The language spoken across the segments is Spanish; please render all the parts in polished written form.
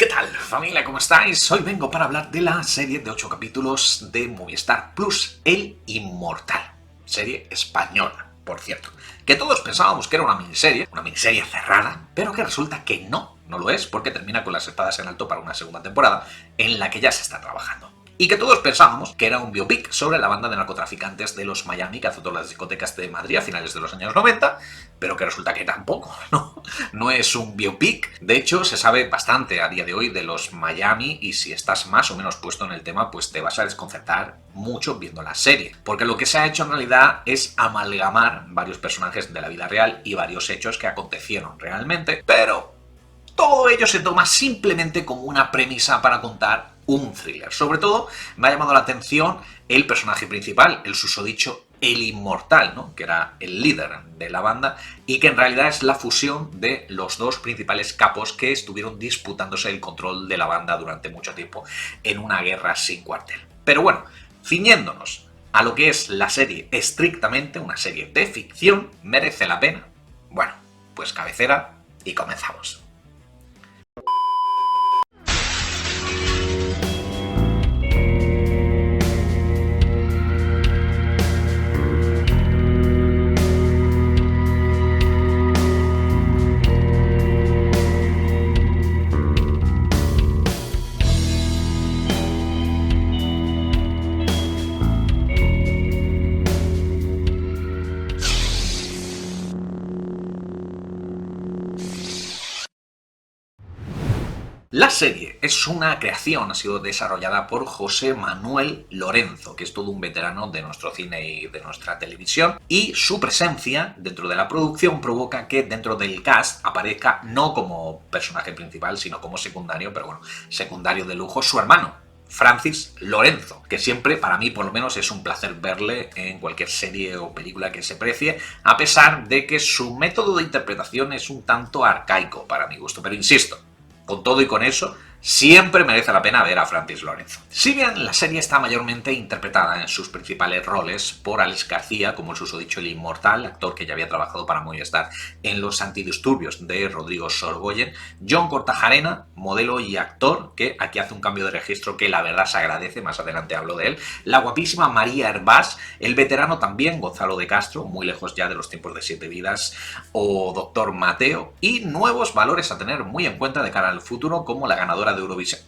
¿Qué tal, familia? ¿Cómo estáis? Hoy vengo para hablar de la serie de 8 capítulos de Movistar Plus, El Inmortal. Serie española, por cierto. Que todos pensábamos que era una miniserie cerrada, pero que resulta que no lo es, porque termina con las espadas en alto para una segunda temporada en la que ya se está trabajando. Y que todos pensábamos que era un biopic sobre la banda de narcotraficantes de los Miami que azotó las discotecas de Madrid a finales de los años 90, pero que resulta que tampoco, no es un biopic. De hecho, se sabe bastante a día de hoy de los Miami y si estás más o menos puesto en el tema, pues te vas a desconcertar mucho viendo la serie. Porque lo que se ha hecho en realidad es amalgamar varios personajes de la vida real y varios hechos que acontecieron realmente, pero todo ello se toma simplemente como una premisa para contar un thriller. Sobre todo me ha llamado la atención el personaje principal, el susodicho El Inmortal, ¿no? Que era el líder de la banda y que en realidad es la fusión de los dos principales capos que estuvieron disputándose el control de la banda durante mucho tiempo en una guerra sin cuartel. Pero bueno, ciñéndonos a lo que es la serie estrictamente, una serie de ficción, ¿merece la pena? Bueno, pues cabecera y comenzamos. La serie es una creación, ha sido desarrollada por José Manuel Lorenzo, que es todo un veterano de nuestro cine y de nuestra televisión, y su presencia dentro de la producción provoca que dentro del cast aparezca no como personaje principal, sino como secundario, pero bueno, secundario de lujo, su hermano, Francis Lorenzo, que siempre, para mí por lo menos, es un placer verle en cualquier serie o película que se precie, a pesar de que su método de interpretación es un tanto arcaico para mi gusto, pero insisto, con todo y con eso, siempre merece la pena ver a Francis Lorenzo. Si bien la serie está mayormente interpretada en sus principales roles por Alex García, como el susodicho El Inmortal, actor que ya había trabajado para Movistar en Los Antidisturbios de Rodrigo Sorogoyen, John Kortajarena, modelo y actor, que aquí hace un cambio de registro que la verdad se agradece, más adelante hablo de él, la guapísima María Hervás, el veterano también Gonzalo de Castro, muy lejos ya de los tiempos de Siete Vidas, o Doctor Mateo, y nuevos valores a tener muy en cuenta de cara al futuro, como la ganadora de Eurovisión,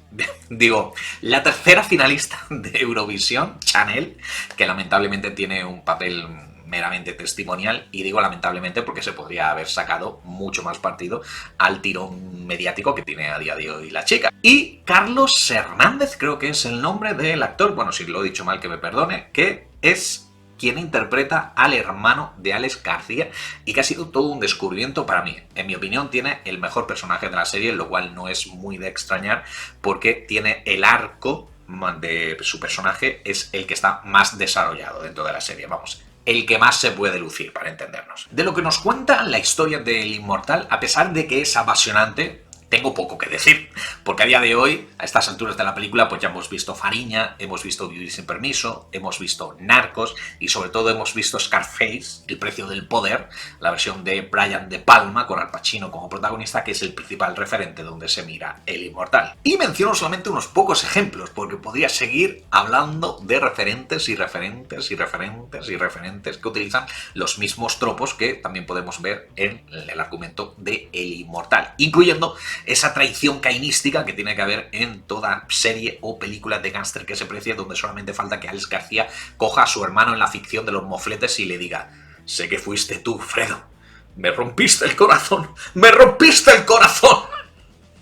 la tercera finalista de Eurovisión, Chanel, que lamentablemente tiene un papel meramente testimonial, y digo lamentablemente porque se podría haber sacado mucho más partido al tirón mediático que tiene a día de hoy la chica. Y Carlos Hernández, creo que es el nombre del actor, bueno, si lo he dicho mal que me perdone, que es quien interpreta al hermano de Alex García y que ha sido todo un descubrimiento para mí. En mi opinión tiene el mejor personaje de la serie, lo cual no es muy de extrañar porque tiene el arco de su personaje, es el que está más desarrollado dentro de la serie, vamos, el que más se puede lucir, para entendernos. De lo que nos cuenta la historia del Inmortal, a pesar de que es apasionante, tengo poco que decir, porque a día de hoy, a estas alturas de la película, pues ya hemos visto Fariña, hemos visto Vivir sin permiso, hemos visto Narcos y sobre todo hemos visto Scarface, El precio del poder, la versión de Brian De Palma con Al Pacino como protagonista, que es el principal referente donde se mira El Inmortal. Y menciono solamente unos pocos ejemplos, porque podría seguir hablando de referentes y referentes y referentes y referentes que utilizan los mismos tropos que también podemos ver en el argumento de El Inmortal, incluyendo esa traición cainística que tiene que haber en toda serie o película de gángster que se precie, donde solamente falta que Alex García coja a su hermano en la ficción de los mofletes y le diga: sé que fuiste tú, Fredo, me rompiste el corazón, me rompiste el corazón.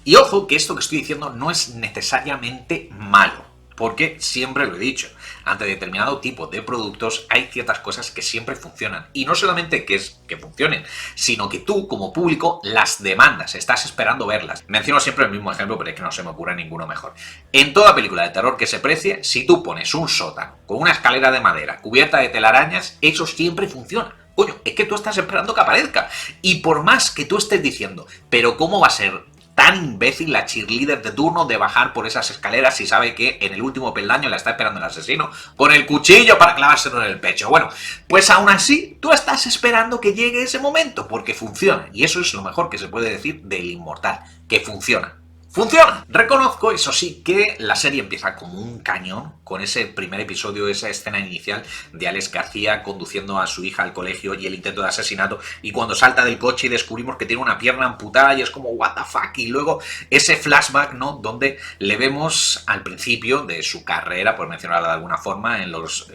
Y ojo que esto que estoy diciendo no es necesariamente malo, porque siempre lo he dicho, ante determinado tipo de productos hay ciertas cosas que siempre funcionan. Y no solamente que funcionen, sino que tú, como público, las demandas, estás esperando verlas. Menciono siempre el mismo ejemplo, pero es que no se me ocurre ninguno mejor. En toda película de terror que se precie, si tú pones un sótano con una escalera de madera cubierta de telarañas, eso siempre funciona. Coño, es que tú estás esperando que aparezca. Y por más que tú estés diciendo, pero ¿cómo va a ser tan imbécil la cheerleader de turno de bajar por esas escaleras si sabe que en el último peldaño la está esperando el asesino con el cuchillo para clavárselo en el pecho? Bueno, pues aún así tú estás esperando que llegue ese momento porque funciona, y eso es lo mejor que se puede decir del Inmortal, que funciona. Funciona. Reconozco, eso sí, que la serie empieza como un cañón con ese primer episodio, esa escena inicial de Alex García conduciendo a su hija al colegio y el intento de asesinato, y cuando salta del coche y descubrimos que tiene una pierna amputada y es como what the fuck, y luego ese flashback, ¿no?, donde le vemos al principio de su carrera, por mencionarlo de alguna forma, en los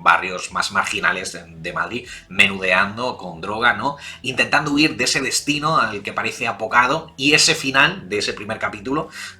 barrios más marginales de Madrid, menudeando con droga, ¿no?, intentando huir de ese destino al que parece apocado, y ese final de ese primer capítulo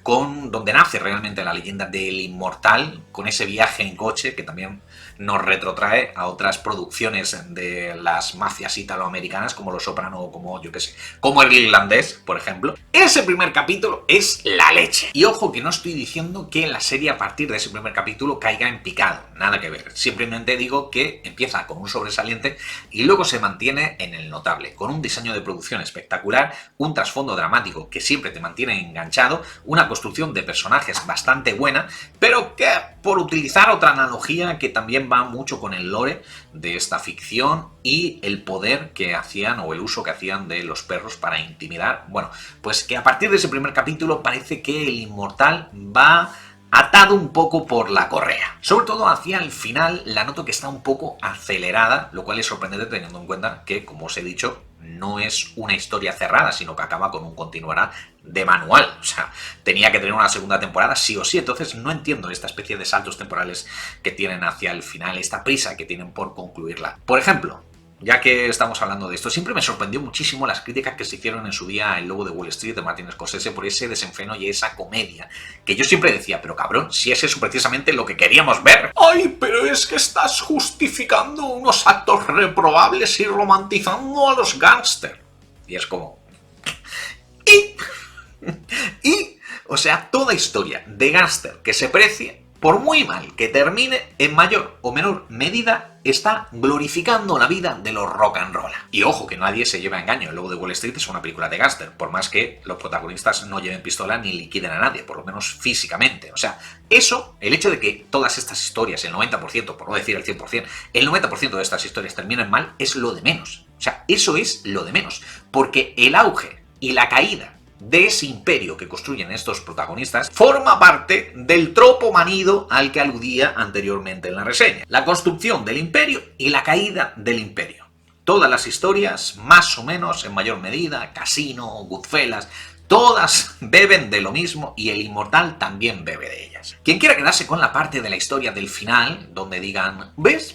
con donde nace realmente la leyenda del inmortal, con ese viaje en coche que también nos retrotrae a otras producciones de las mafias italoamericanas como Los Soprano o como, yo qué sé, como El Irlandés, por ejemplo. Ese primer capítulo es la leche. Y ojo que no estoy diciendo que la serie a partir de ese primer capítulo caiga en picado, nada que ver. Simplemente digo que empieza con un sobresaliente y luego se mantiene en el notable, con un diseño de producción espectacular, un trasfondo dramático que siempre te mantiene enganchado, una construcción de personajes bastante buena, pero que, por utilizar otra analogía que también va mucho con el lore de esta ficción y el poder que hacían o el uso que hacían de los perros para intimidar, bueno, pues que a partir de ese primer capítulo parece que el inmortal va atado un poco por la correa. Sobre todo hacia el final la noto que está un poco acelerada, lo cual es sorprendente teniendo en cuenta que, como os he dicho, no es una historia cerrada, sino que acaba con un continuará de manual. O sea, tenía que tener una segunda temporada sí o sí. Entonces no entiendo esta especie de saltos temporales que tienen hacia el final, esta prisa que tienen por concluirla. Por ejemplo, ya que estamos hablando de esto, siempre me sorprendió muchísimo las críticas que se hicieron en su día a El Lobo de Wall Street de Martin Scorsese por ese desenfreno y esa comedia, que yo siempre decía, pero cabrón, si es eso precisamente lo que queríamos ver. ¡Ay, pero es que estás justificando unos actos reprobables y romantizando a los gángsters! Y es como... O sea, toda historia de gángster que se precie, por muy mal que termine, en mayor o menor medida está glorificando la vida de los rock and roll. Y ojo, que nadie se lleve a engaño, El Lobo de Wall Street es una película de gángster, por más que los protagonistas no lleven pistola ni liquiden a nadie, por lo menos físicamente. O sea, eso, el hecho de que todas estas historias, el 90%, por no decir el 100%, el 90% de estas historias terminen mal, es lo de menos. O sea, eso es lo de menos, porque el auge y la caída de ese imperio que construyen estos protagonistas forma parte del tropo manido al que aludía anteriormente en la reseña. La construcción del imperio y la caída del imperio. Todas las historias, más o menos, en mayor medida, Casino, Goodfellas, todas beben de lo mismo y el inmortal también bebe de ellas. Quien quiera quedarse con la parte de la historia del final, donde digan, ¿ves?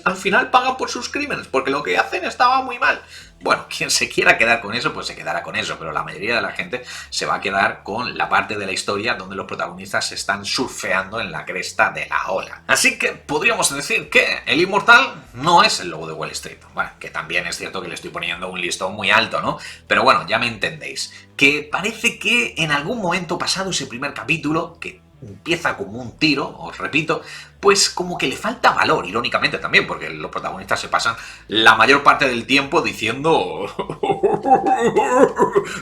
Al final pagan por sus crímenes, porque lo que hacen estaba muy mal. Bueno, quien se quiera quedar con eso, pues se quedará con eso, pero la mayoría de la gente se va a quedar con la parte de la historia donde los protagonistas están surfeando en la cresta de la ola. Así que podríamos decir que el inmortal no es el Lobo de Wall Street. Bueno, que también es cierto que le estoy poniendo un listón muy alto, ¿no? Pero bueno, ya me entendéis. Que parece que en algún momento pasado ese primer capítulo, que empieza como un tiro, os repito, pues como que le falta valor, irónicamente también, porque los protagonistas se pasan la mayor parte del tiempo diciendo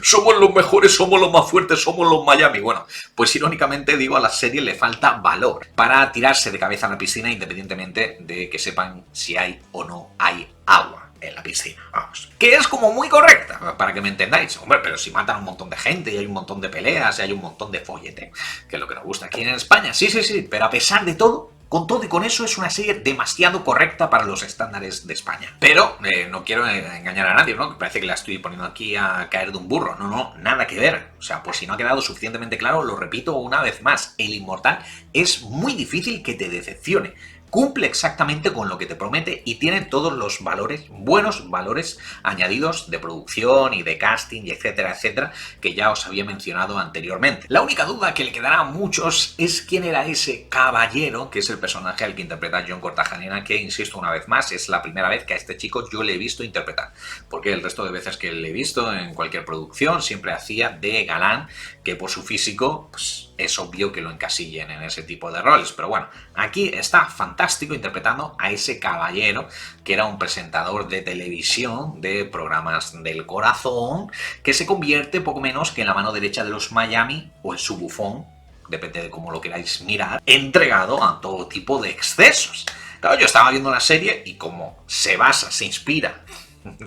somos los mejores, somos los más fuertes, somos los Miami. Bueno, pues irónicamente digo, a la serie le falta valor para tirarse de cabeza a la piscina independientemente de que sepan si hay o no hay agua en la piscina, vamos. Que es como muy correcta, para que me entendáis. Hombre, pero si matan a un montón de gente y hay un montón de peleas y hay un montón de follete, que es lo que nos gusta aquí en España, sí, pero a pesar de todo, con todo y con eso es una serie demasiado correcta para los estándares de España. Pero no quiero engañar a nadie, ¿no? Parece que la estoy poniendo aquí a caer de un burro. No, nada que ver. O sea, pues si no ha quedado suficientemente claro, lo repito una vez más. El inmortal es muy difícil que te decepcione. Cumple exactamente con lo que te promete y tiene todos los valores, buenos valores añadidos de producción y de casting y etcétera, que ya os había mencionado anteriormente. La única duda que le quedará a muchos es quién era ese caballero, que es el personaje al que interpreta John Kortajarena, que, insisto una vez más, es la primera vez que a este chico yo le he visto interpretar, porque el resto de veces que le he visto en cualquier producción siempre hacía de galán, que por su físico, pues es obvio que lo encasillen en ese tipo de roles, pero bueno, aquí está fantástico interpretando a ese caballero que era un presentador de televisión de programas del corazón que se convierte poco menos que en la mano derecha de los Miami o en su bufón, depende de cómo lo queráis mirar, entregado a todo tipo de excesos. Claro, yo estaba viendo la serie y como se basa, se inspira,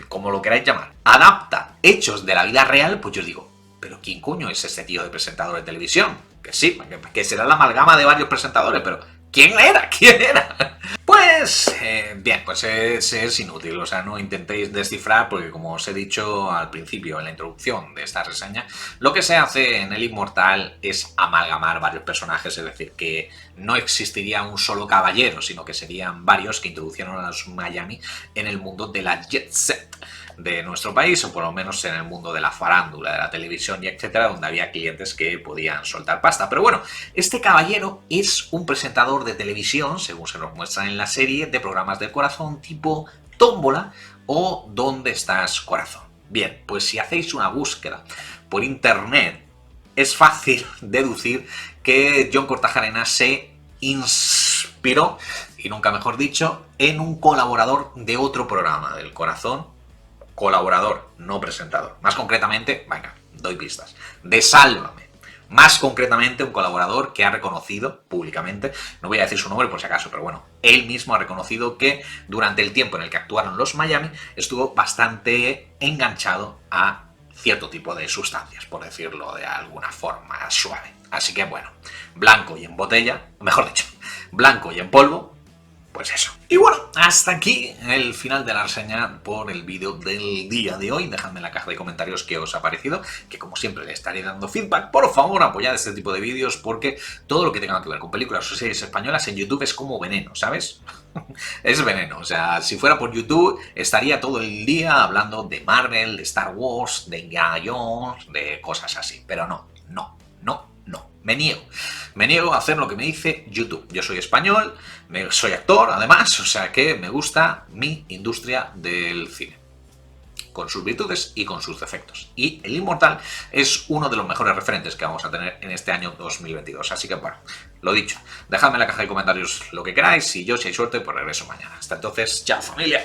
como lo queráis llamar, adapta hechos de la vida real, pues yo digo, pero ¿quién coño es este tío de presentador de televisión? Que sí, que será la amalgama de varios presentadores, pero ¿quién era? ¿Quién era? Pues, bien, pues es inútil, o sea, no intentéis descifrar porque como os he dicho al principio en la introducción de esta reseña, lo que se hace en El Inmortal es amalgamar varios personajes, es decir, que no existiría un solo caballero, sino que serían varios que introducieron a los Miami en el mundo de la jet set de nuestro país, o por lo menos en el mundo de la farándula, de la televisión y etcétera, donde había clientes que podían soltar pasta. Pero bueno, este caballero es un presentador de televisión, según se nos muestra en la serie, de programas del corazón tipo Tómbola o ¿Dónde estás, corazón? Bien, pues si hacéis una búsqueda por internet, es fácil deducir que John Kortajarena se inspiró, y nunca mejor dicho, en un colaborador de otro programa del corazón. Colaborador, no presentador. Más concretamente, venga, doy pistas, de Sálvame. Más concretamente, un colaborador que ha reconocido públicamente, no voy a decir su nombre por si acaso, pero bueno, él mismo ha reconocido que durante el tiempo en el que actuaron los Miami estuvo bastante enganchado a cierto tipo de sustancias, por decirlo de alguna forma suave. Así que bueno, blanco y en botella, mejor dicho, blanco y en polvo, pues eso. Y bueno, hasta aquí el final de la reseña por el vídeo del día de hoy. Dejadme en la caja de comentarios qué os ha parecido, que como siempre le estaré dando feedback. Por favor, apoyad este tipo de vídeos porque todo lo que tenga que ver con películas o series españolas en YouTube es como veneno, ¿sabes? Es veneno, o sea, si fuera por YouTube estaría todo el día hablando de Marvel, de Star Wars, de Indiana Jones, de cosas así, pero no. Me niego a hacer lo que me dice YouTube. Yo soy español, soy actor además, o sea que me gusta mi industria del cine, con sus virtudes y con sus defectos. Y El Inmortal es uno de los mejores referentes que vamos a tener en este año 2022. Así que bueno, lo dicho, dejadme en la caja de comentarios lo que queráis y yo, si hay suerte, pues regreso mañana. Hasta entonces, chao familia.